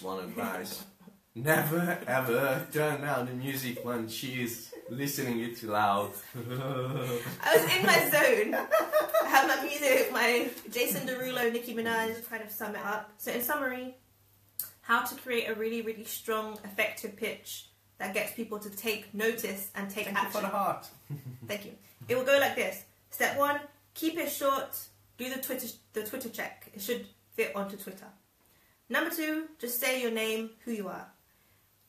One advice. Never ever turn down the music when she's listening it too loud. I was in my zone. I have my music, my Jason Derulo, Nicki Minaj, kind of sum it up. So in summary, how to create a really, really strong, effective pitch that gets people to take notice and take action. Thank you for the heart. Thank you. It will go like this. Step 1, keep it short. Do the Twitter check. It should fit onto Twitter. Number 2, just say your name, who you are.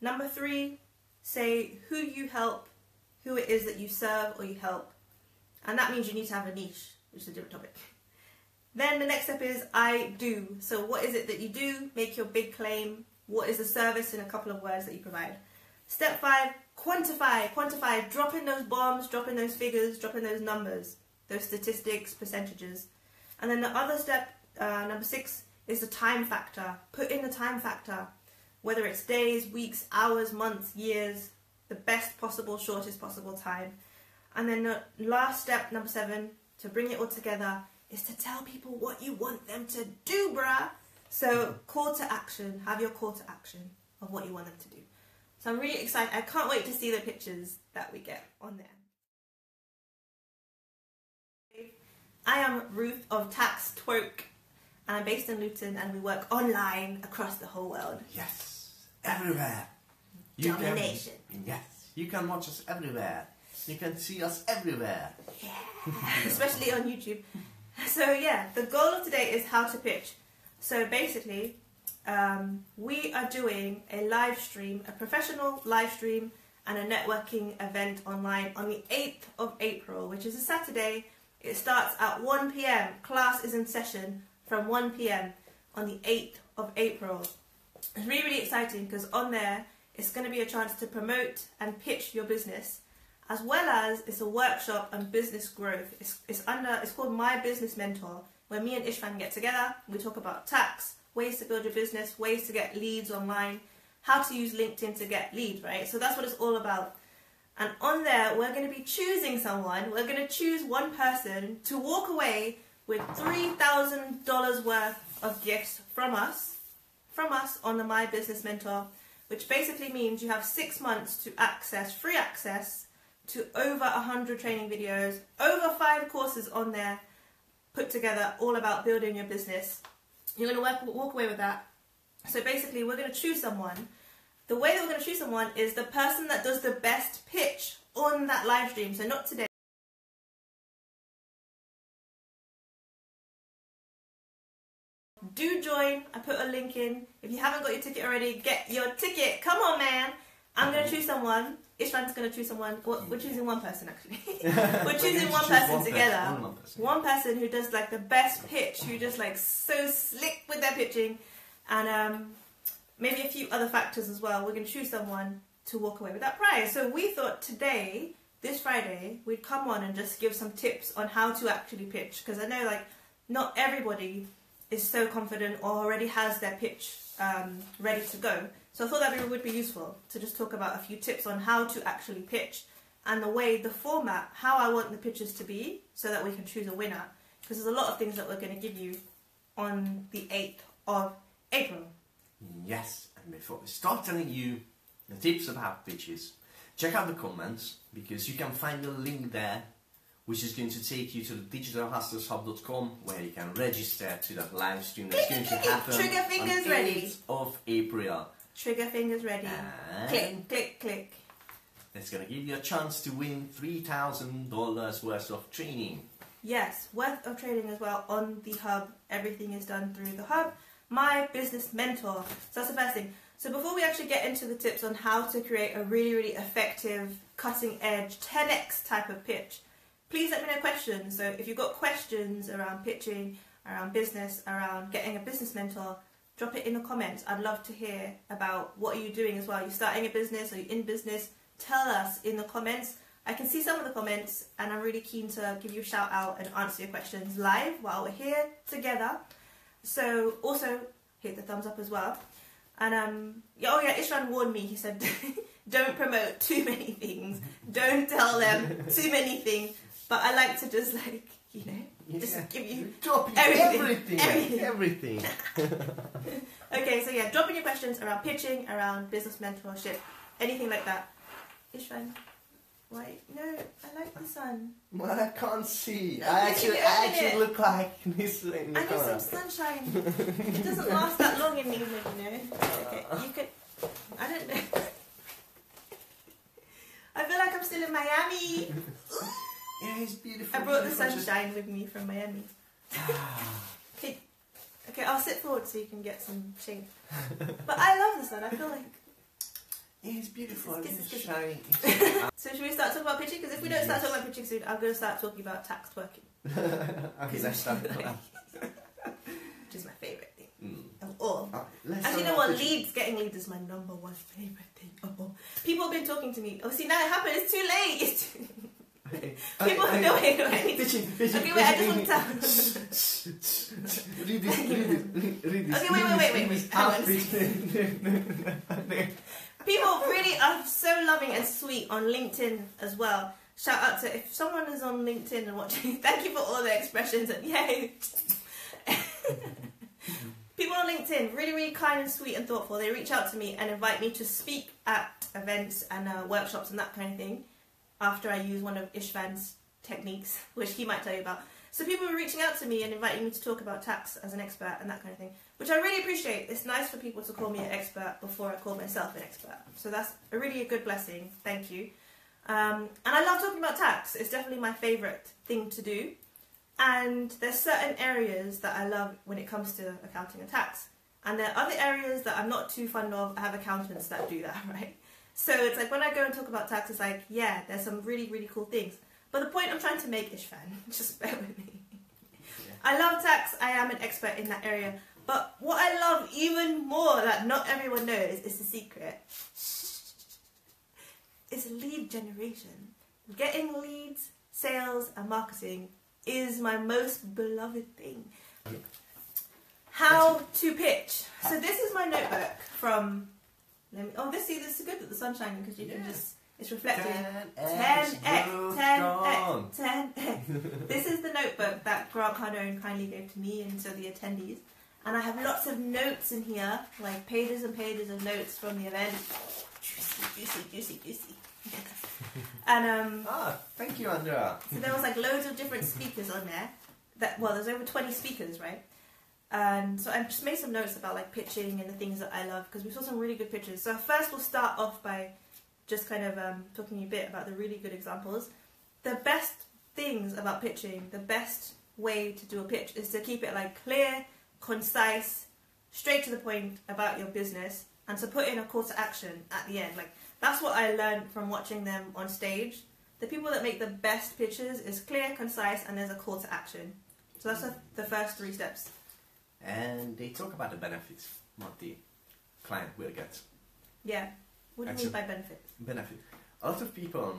Number 3, say who you help, who it is that you serve or you help. And that means you need to have a niche, which is a different topic. Then the next step is I do. So what is it that you do? Make your big claim. What is the service in a couple of words that you provide? Step 5, quantify. Quantify. Drop in those bombs, drop in those figures, drop in those numbers, those statistics, percentages. And then the other step, number 6, is the time factor. Put in the time factor. Whether it's days, weeks, hours, months, years, the best possible, shortest possible time. And then the last step, number 7, to bring it all together, is to tell people what you want them to do, bruh. So call to action. Have your call to action of what you want them to do. So I'm really excited. I can't wait to see the pictures that we get on there. I am Ruth of Tax Twerk, and I'm based in Luton, and we work online across the whole world. Yes, everywhere. Domination. Yes, you can watch us everywhere. You can see us everywhere. Yeah, especially on YouTube. So yeah, the goal of today is how to pitch. So basically, we are doing a live stream, a professional live stream and a networking event online on the 8th of April, which is a Saturday. It starts at 1 PM. Class is in session from 1 PM on the 8th of April. It's really, really exciting because on there, it's going to be a chance to promote and pitch your business, as well as it's a workshop on business growth. It's called My Business Mentor, where me and Ishvan get together. We talk about tax, ways to build your business, ways to get leads online, how to use LinkedIn to get leads, right? So that's what it's all about. And on there, we're going to be choosing someone. We're going to choose one person to walk away with $3,000 worth of gifts from us on the My Business Mentor, which basically means you have 6 months to access, free access to over 100 training videos, over 5 courses on there, put together all about building your business. You're going to walk away with that. So basically, we're going to choose someone. The way that we're going to choose someone is the person that does the best pitch on that live stream. So not today. Do join. I put a link in. If you haven't got your ticket already, get your ticket. Come on, man. I'm going to choose someone. Ishvan's going to choose someone. We're choosing one person, actually. We're choosing one person together. One person who does like the best pitch, who just like so slick with their pitching. And maybe a few other factors as well. We're going to choose someone to walk away with that prize. So we thought today, this Friday, we'd come on and just give some tips on how to actually pitch. Because I know like not everybody is so confident or already has their pitch ready to go. So I thought that would be useful to just talk about a few tips on how to actually pitch and the format, how I want the pitches to be so that we can choose a winner. Because there's a lot of things that we're going to give you on the 8th of April. Yes, and before we start telling you the tips about pitches, check out the comments because you can find a link there which is going to take you to the digitalhustlershub.com where you can register to that live stream that's going to happen Trigger fingers on 8th ready. of April. Trigger fingers ready. And click, click, click. It's going to give you a chance to win $3,000 worth of training. Yes, worth of training as well on the hub. Everything is done through the hub. My Business Mentor. So that's the first thing. So before we actually get into the tips on how to create a really, really effective, cutting edge, 10x type of pitch, please let me know questions. So if you've got questions around pitching, around business, around getting a business mentor, drop it in the comments. I'd love to hear about what are you doing as well. Are you starting a business? Are you in business? Tell us in the comments. I can see some of the comments and I'm really keen to give you a shout out and answer your questions live while we're here together. So also hit the thumbs up as well. And oh yeah, Ishvan warned me. He said, don't promote too many things. Don't tell them too many things. But I like to just like, you know, Just give you dropping everything. everything. Okay, so yeah, drop in your questions around pitching, around business mentorship, anything like that. Ishvan, why? No, I like the sun. Well, I can't see. No, I you actually look like this in the I need corner. some sunshine. It doesn't last that long in England, you know. Okay, you could. I don't know. I feel like I'm still in Miami. Yeah, it's beautiful. I brought the beautiful. sunshine with me from Miami. Okay, I'll sit forward so you can get some shade. But I love the sun. I feel like. Yeah, it's beautiful. It's It's shiny. So should we start talking about pitching? Because if we don't start talking about pitching soon, I'm going to start talking about tax twerking. Okay, let's start. Which is my favourite thing of all. Let's Actually, you start know what? with pitching. Getting leads is my number one favourite thing of all. People have been talking to me. Oh, see, now it happened. It's too late. It's too... People are knowing. Pitching. Okay, wait, I just want to tell. Read this. Okay, wait. Hang on. People really are so loving and sweet on LinkedIn as well. Shout out to if someone is on LinkedIn and watching. Thank you for all the expressions and yay. People on LinkedIn, really, really kind and sweet and thoughtful. They reach out to me and invite me to speak at events and workshops and that kind of thing after I use one of Ishvan's techniques, which he might tell you about. So people are reaching out to me and inviting me to talk about tax as an expert and that kind of thing, which I really appreciate. It's nice for people to call me an expert before I call myself an expert. So that's a good blessing. Thank you. And I love talking about tax. It's definitely my favourite thing to do. And there's certain areas that I love when it comes to accounting and tax. And there are other areas that I'm not too fond of. I have accountants that do that, right? So it's like when I go and talk about tax, it's like, yeah, there's some really, really cool things. But the point I'm trying to make, Ishvan, just bear with me. Yeah. I love tax. I am an expert in that area. But what I love even more that not everyone knows is the secret. It's lead generation. Getting leads, sales, and marketing is my most beloved thing. How to pitch. So this is my notebook from... this is good that the sun's shining because you can just... It's reflected. 10x. This is the notebook that Grant Cardone kindly gave to me and to the attendees. And I have lots of notes in here, like pages and pages of notes from the event. Juicy. And thank you, Andrea. So there was like loads of different speakers on there. There's over 20 speakers, right? And so I just made some notes about like pitching and the things that I love because we saw some really good pitches. So first we'll start off by just kind of talking a bit about the really good examples. The best things about pitching, the best way to do a pitch is to keep it like clear, concise, straight to the point about your business, and to put in a call to action at the end. Like that's what I learned from watching them on stage. The people that make the best pitches is clear, concise, and there's a call to action. So that's the first 3 steps. And they talk about the benefits, what the client will get. Yeah. What do you mean by benefit? Benefit. A lot of people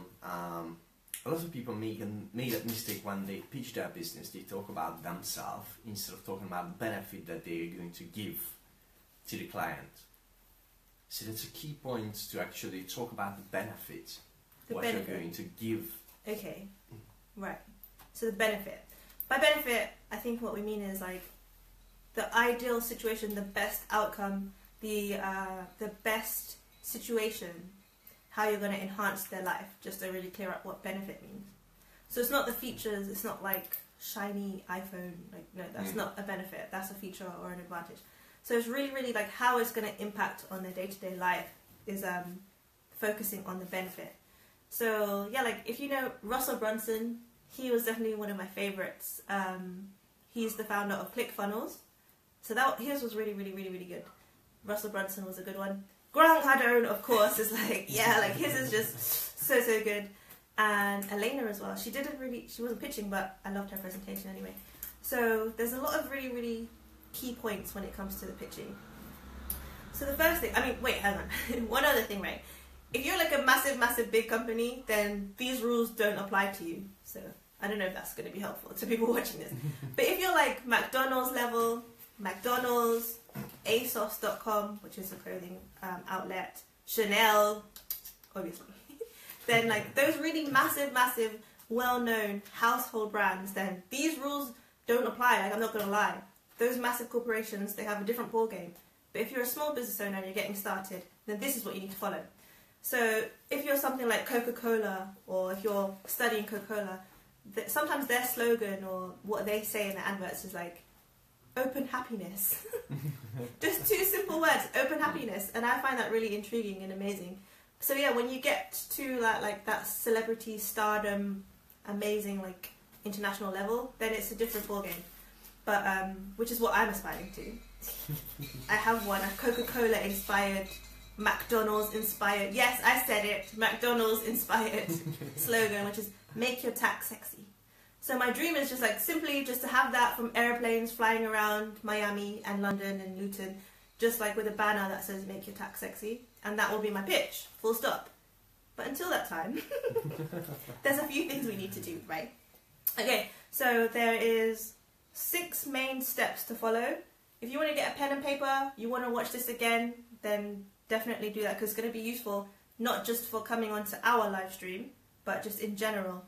make that mistake when they pitch their business. They talk about themselves instead of talking about the benefit that they're going to give to the client. So that's a key point to actually talk about the benefit. What you're going to give. Okay, right. So the benefit. By benefit, I think what we mean is like the ideal situation, the best outcome, the best situation, how you're going to enhance their life, just to really clear up what benefit means. So it's not the features, it's not like shiny iPhone, like no, that's not a benefit, that's a feature or an advantage. So it's really, really like how it's going to impact on their day-to-day life is focusing on the benefit. So yeah, like if you know Russell Brunson, he was definitely one of my favorites. He's the founder of ClickFunnels. So his was really, really, really, really good. Russell Brunson was a good one. Grant Cardone, of course, is like, yeah, like his is just so good. And Elena as well. She wasn't pitching, but I loved her presentation anyway. So there's a lot of really, really key points when it comes to the pitching. So the first thing, hang on. One other thing, right? If you're like a massive, massive big company, then these rules don't apply to you. So I don't know if that's going to be helpful to people watching this. But if you're like McDonald's level, McDonald's, ASOS.com, which is a clothing outlet, Chanel, obviously, then like those really massive, massive, well-known household brands, then these rules don't apply. Like, I'm not going to lie. Those massive corporations, they have a different ball game. But if you're a small business owner and you're getting started, then this is what you need to follow. So if you're something like Coca-Cola, or if you're studying Coca-Cola, sometimes their slogan or what they say in the adverts is like, open happiness. Just 2 simple words, open happiness. And I find that really intriguing and amazing. So yeah, when you get to that celebrity stardom, amazing like international level, then it's a different ballgame. But which is what I'm aspiring to. I have one, a Coca-Cola inspired, McDonald's inspired, yes, I said it, McDonald's inspired slogan, which is make your tax sexy. So my dream is just like simply just to have that from airplanes flying around Miami and London and Luton, just like with a banner that says make your tax sexy, and that will be my pitch, full stop. But until that time, there's a few things we need to do, right? Okay, so there is 6 main steps to follow. If you want to get a pen and paper, you want to watch this again, then definitely do that, because it's going to be useful, not just for coming onto our live stream, but just in general.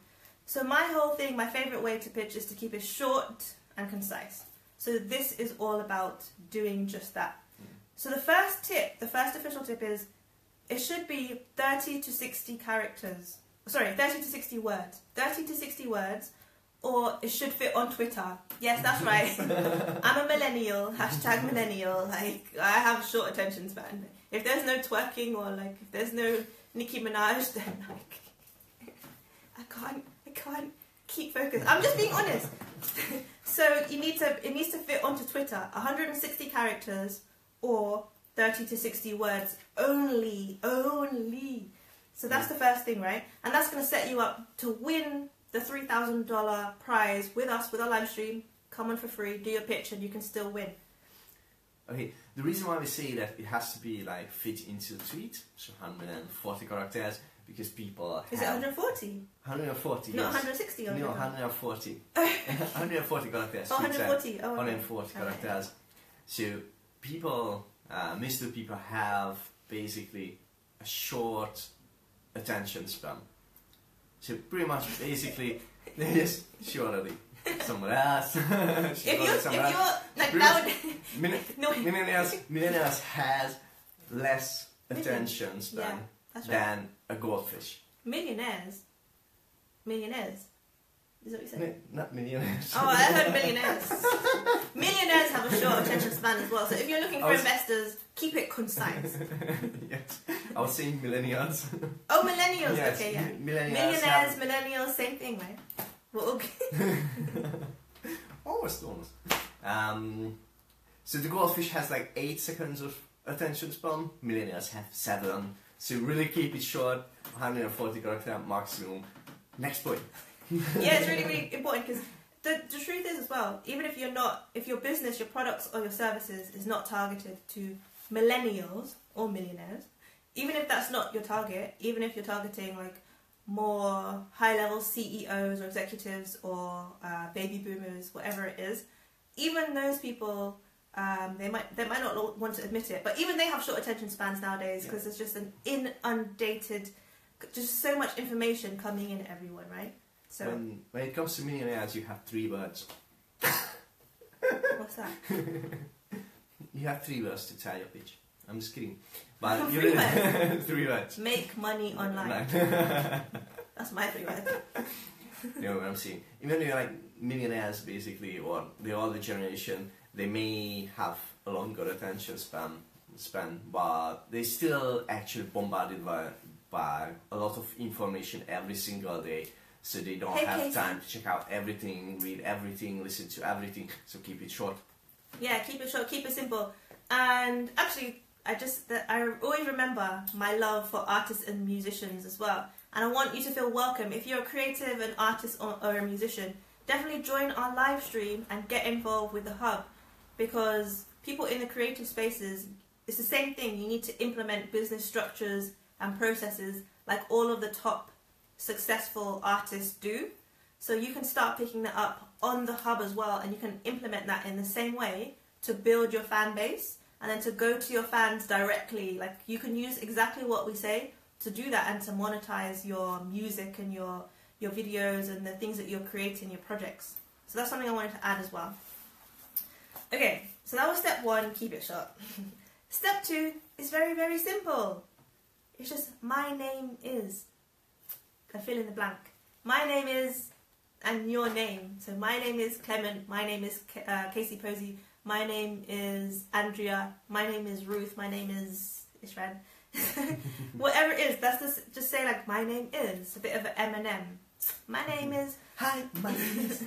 So my whole thing, my favourite way to pitch is to keep it short and concise. So this is all about doing just that. So the first tip, the first official tip is, it should be 30 to 60 characters. Sorry, 30 to 60 words. 30 to 60 words, or it should fit on Twitter. Yes, that's right. I'm a millennial, hashtag millennial. Like, I have a short attention span. If there's no twerking or like if there's no Nicki Minaj, then like I can't keep focused. I'm just being honest. So it needs to fit onto Twitter. 160 characters or 30 to 60 words only. So that's the first thing, right? And that's going to set you up to win the $3,000 prize with us, with our live stream. Come on for free, do your pitch, and you can still win. Okay, the reason why we say that it has to be like fit into the tweet, so 140 characters, because people have... Is it 140? 140, Not yes. 160? No, 140. 140 characters. Oh, 140. Oh, 140 characters. So people, most of the people have basically a short attention span. So pretty much, basically, they just shortly. Someone else. If you're like now, millennials has less attention span than a goldfish. Millionaires. Is that what you said? Not millionaires. Oh, I heard millionaires. Millionaires have a short attention span as well. So if you're looking for investors, keep it concise. Yes. I was saying millennials. Oh, millennials. Yes. Okay, yeah. Millionaires, millennials, same thing, right? Well, okay. Almost. So the goldfish has like 8 seconds of attention span. Millennials have 7. So really keep it short. 140 character maximum. Next point. Yeah, it's really, really important, because the truth is as well, even if your business, your products or your services is not targeted to millennials or millionaires, even if that's not your target, even if you're targeting like more high-level CEOs or executives or baby boomers, whatever it is, even those people, they might not want to admit it, but even they have short attention spans nowadays, because there's just an inundated, just so much information coming in everyone, right? So when it comes to millionaires, you have 3 words. What's that? You have 3 words to tell your pitch. I'm just kidding. But 3 words. 3 words. Make money online. That's my 3 words. You know what I'm saying? Even though you're like millionaires, basically, or the older generation, they may have a longer attention span, but they still actually bombarded by a lot of information every single day. So they don't have time to check out everything, read everything, listen to everything. So keep it short. Yeah, keep it short, keep it simple. And actually, I always remember my love for artists and musicians as well. And I want you to feel welcome. If you're a creative, an artist or a musician, definitely join our live stream and get involved with the hub. Because people in the creative spaces, it's the same thing. You need to implement business structures and processes like all of the top successful artists do. So you can start picking that up on the hub as well, and you can implement that in the same way to build your fan base and then to go to your fans directly. Like, you can use exactly what we say to do that and to monetize your music and your videos and the things that you're creating, your projects. So that's something I wanted to add as well. Okay, so that was step 1, keep it short. Step 2 is very, very simple. It's just my name is. I fill in the blank. My name is, and your name. So my name is Clement, my name is Casey Posey, my name is Andrea, my name is Ruth, my name is Ishran. Whatever it is, that's just say like my name is. A bit of an M&M. My name is. Hi, my name is.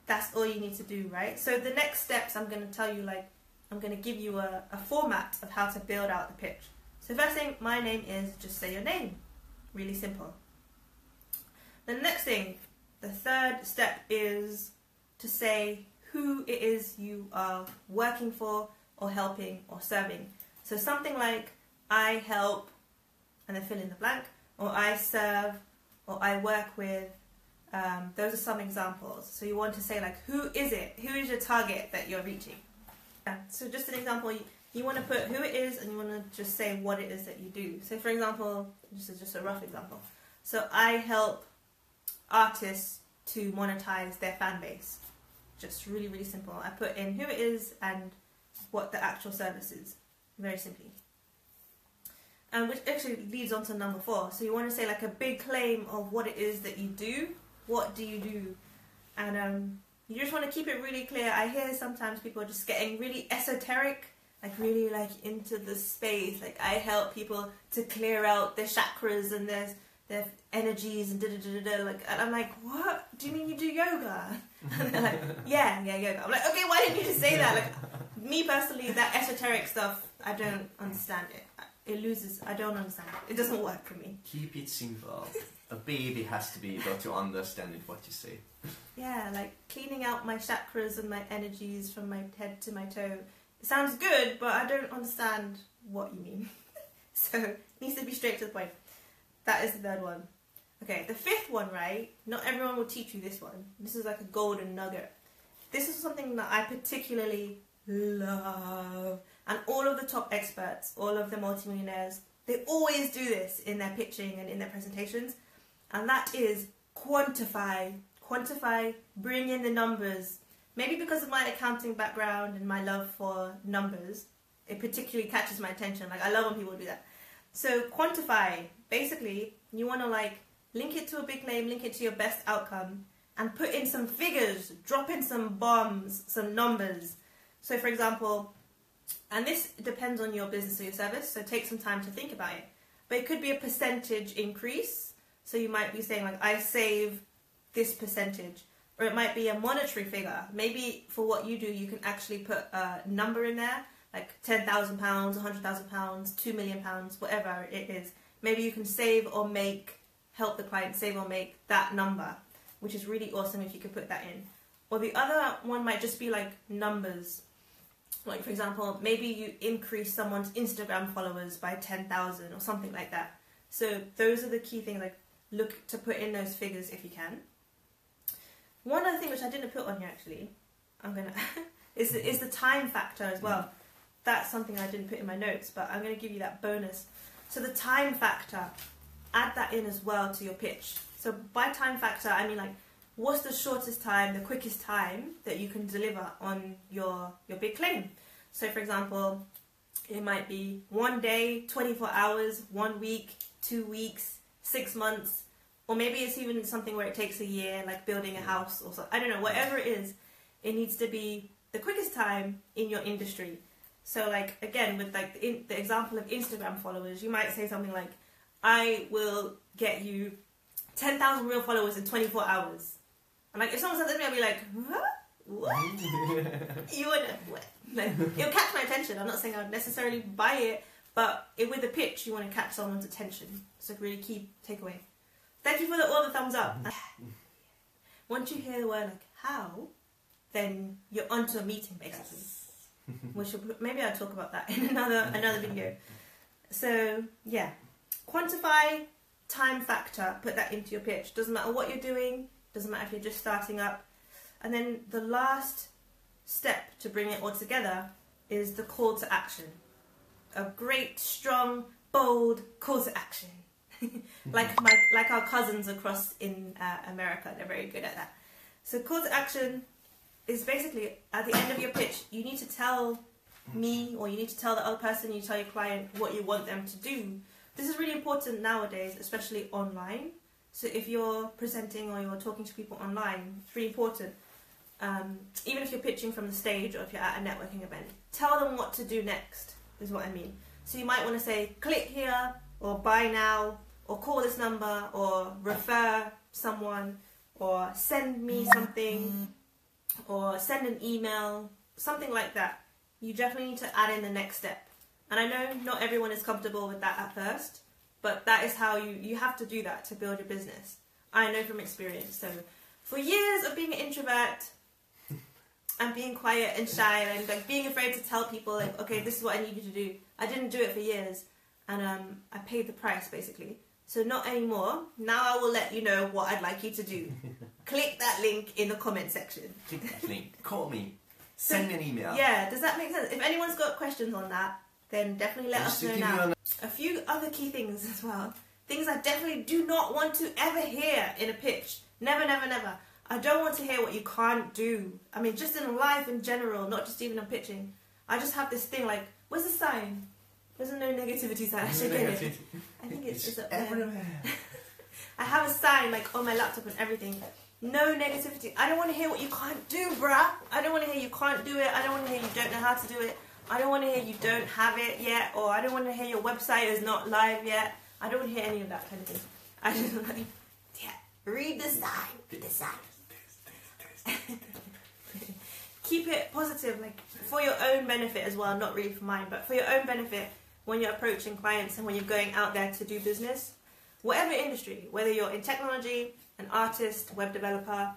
That's all you need to do, right? So the next steps I'm going to tell you, like, I'm going to give you a format of how to build out the pitch. So first thing, my name is, just say your name. Really simple. The next thing, the third step is to say who it is you are working for or helping or serving. So something like, I help, and then fill in the blank, or I serve, or I work with. Those are some examples. So you want to say like, who is it? Who is your target that you're reaching? Yeah. So just an example, you want to put who it is and you want to just say what it is that you do. So for example, this is just a rough example. So I help artists to monetize their fan base. Just really, really simple. I put in who it is and what the actual service is. Very simply. And which actually leads on to number 4. So you want to say like a big claim of what it is that you do. What do you do? And you just want to keep it really clear. I hear sometimes people are just getting really esoteric, like really like into the space. Like I help people to clear out their chakras and their energies and da-da-da-da-da. Like, and I'm like, what? Do you mean you do yoga? And they're like, yeah, yoga. I'm like, okay, why didn't you just say that? Like, me personally, that esoteric stuff, I don't understand it. I don't understand it. It doesn't work for me. Keep it simple. A baby has to be able to understand it, what you say. Yeah, like cleaning out my chakras and my energies from my head to my toe. It sounds good, but I don't understand what you mean. So, it needs to be straight to the point. That is the third one. Okay, the 5th one, right? Not everyone will teach you this one. This is like a golden nugget. This is something that I particularly love. And all of the top experts, all of the multimillionaires, they always do this in their pitching and in their presentations. And that is quantify. Quantify, bring in the numbers. Maybe because of my accounting background and my love for numbers, it particularly catches my attention. Like, I love when people do that. So quantify, basically, you want to like link it to a big claim, link it to your best outcome, and put in some figures, drop in some bombs, some numbers. So for example, and this depends on your business or your service, so take some time to think about it. But it could be a percentage increase. So you might be saying like, I save this percentage. Or it might be a monetary figure. Maybe for what you do, you can actually put a number in there, like £10,000, £100,000, £2 million, whatever it is. Maybe you can save or make, help the client save or make that number, which is really awesome if you could put that in. Or the other one might just be like numbers. Like for example, maybe you increase someone's Instagram followers by 10,000 or something like that. So those are the key things, like look to put in those figures if you can. One other thing which I didn't put on here actually, is the time factor as well. That's something I didn't put in my notes, but I'm going to give you that bonus. So the time factor, add that in as well to your pitch. So by time factor, I mean like, what's the shortest time, the quickest time that you can deliver on your big claim? So for example, it might be 1 day, 24 hours, 1 week, 2 weeks, 6 months, or maybe it's even something where it takes a year, like building a house or so. I don't know, whatever it is, it needs to be the quickest time in your industry. So like, again, with like the example of Instagram followers, you might say something like, I will get you 10,000 real followers in 24 hours. And like, if someone says that to me, I'll be like, what? You would, what? Like, it'll catch my attention. I'm not saying I would necessarily buy it, but with the pitch, you want to catch someone's attention. It's a really key takeaway. Thank you for all the thumbs up. Once you hear the word like how, then you're onto a meeting basically. Yes. Maybe I'll talk about that in another video. So yeah, quantify, time factor, put that into your pitch. Doesn't matter what you're doing. Doesn't matter if you're just starting up. And then the last step to bring it all together is the call to action. A great, strong, bold call to action. like our cousins across in America, they're very good at that. So call to action is basically at the end of your pitch, you need to tell me, or you need to tell the other person, you tell your client what you want them to do. This is really important nowadays, especially online. So if you're presenting or you're talking to people online, it's really important. Even if you're pitching from the stage or if you're at a networking event, tell them what to do next, is what I mean. So you might want to say, click here, or buy now, or call this number, or refer someone, or send me something, or send an email, something like that. You definitely need to add in the next step. And I know not everyone is comfortable with that at first, but that is how you have to do that to build your business. I know from experience. So for years of being an introvert and being quiet and shy and like being afraid to tell people like, okay, this is what I need you to do. I didn't do it for years, and I paid the price basically. So not anymore. Now I will let you know what I'd like you to do. Click that link in the comment section. Click that link. Call me. Send me an email. Yeah, does that make sense? If anyone's got questions on that, then definitely let us know now. A few other key things as well. Things I definitely do not want to ever hear in a pitch. Never, never, never. I don't want to hear what you can't do. I mean, just in life in general, not just even on pitching. I just have this thing like, where's the sign? There's no negativity sign. I should get it. I think it's up there. Everywhere. I have a sign like on my laptop and everything. No negativity. I don't want to hear what you can't do, bruh. I don't want to hear you can't do it. I don't want to hear you don't know how to do it. I don't want to hear you don't have it yet, or I don't want to hear your website is not live yet. I don't want to hear any of that kind of thing. I just want to, read the sign. Read the sign. Keep it positive, like for your own benefit as well, not really for mine, but for your own benefit when you're approaching clients and when you're going out there to do business. Whatever industry, whether you're in technology, an artist, web developer,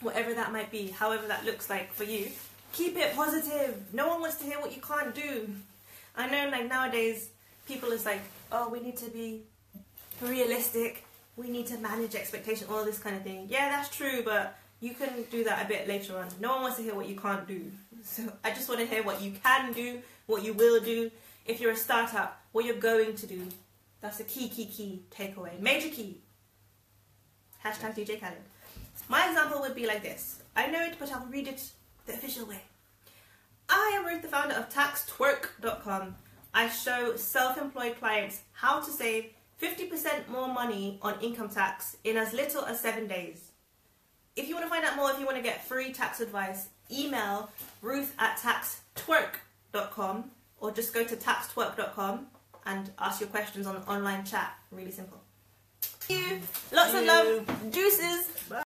whatever that might be, however that looks like for you, keep it positive. No one wants to hear what you can't do. I know like nowadays people is like, oh, we need to be realistic, we need to manage expectation, all this kind of thing. Yeah, that's true, but you can do that a bit later on. No one wants to hear what you can't do. So I just want to hear what you can do, what you will do. If you're a startup, what you're going to do. That's a key takeaway. Major key. Hashtag DJ Khaled. My example would be like this. I know it, but I'll read it the official way. I am Ruth, the founder of taxtwerk.com. I show self-employed clients how to save 50% more money on income tax in as little as 7 days. If you want to find out more, if you want to get free tax advice, email ruth@taxtwerk.com or just go to taxtwerk.com and ask your questions on the online chat. Really simple. Thank you. Lots of love. Juices. Bye.